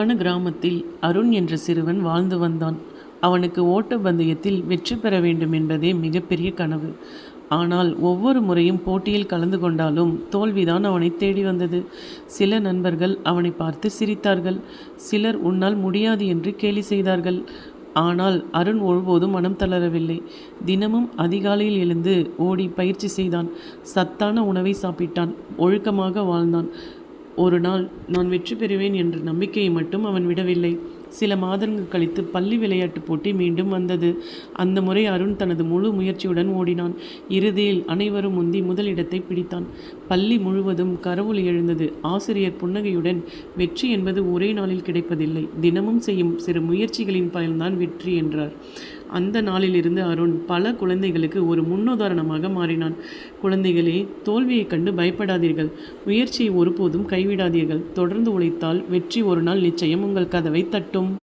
கிராமத்தில் அருண் என்ற சிறுவன் வாழ்ந்து வந்தான். அவனுக்கு ஓட்ட பந்தயத்தில் வெற்றி பெற வேண்டும் என்பதே மிகப்பெரிய கனவு. ஆனால் ஒவ்வொரு முறையும் போட்டியில் கலந்து கொண்டாலும் தோல்விதான் அவனை தேடி வந்தது. சில நண்பர்கள் அவனை பார்த்து சிரித்தார்கள். சிலர் உன்னால் முடியாது என்று கேலி செய்தார்கள். ஆனால் அருண் ஒருபோதும் மனம் தளரவில்லை. தினமும் அதிகாலையில் எழுந்து ஓடி பயிற்சி செய்தான். சத்தான உணவை சாப்பிட்டான். ஒழுக்கமாக வாழ்ந்தான். ஒரு நாள் நான் வெற்றி பெறுவேன் என்ற நம்பிக்கையை மட்டும் அவன் விடவில்லை. சில மாதங்கள் கழித்து பள்ளி விளையாட்டுப் போட்டி மீண்டும் வந்தது. அந்த முறை அருண் தனது முழு முயற்சியுடன் ஓடினான். இறுதியில் அனைவரும் முந்தி முதலிடத்தை பிடித்தான். பள்ளி முழுவதும் கரவொலி எழுந்தது. ஆசிரியர் புன்னகையுடன், வெற்றி என்பது ஒரே நாளில் கிடைப்பதில்லை, தினமும் செய்யும் சிறு முயற்சிகளின் பயன்தான் வெற்றி என்றார். அந்த நாளிலிருந்து அருண் பல குழந்தைகளுக்கு ஒரு முன்னுதாரணமாக மாறினான். குழந்தைகளே, தோல்வியை கண்டு பயப்படாதீர்கள். முயற்சியை ஒருபோதும் கைவிடாதீர்கள். தொடர்ந்து உழைத்தால் வெற்றி ஒரு நாள் நிச்சயம் உங்கள் கதவை தட்டும்.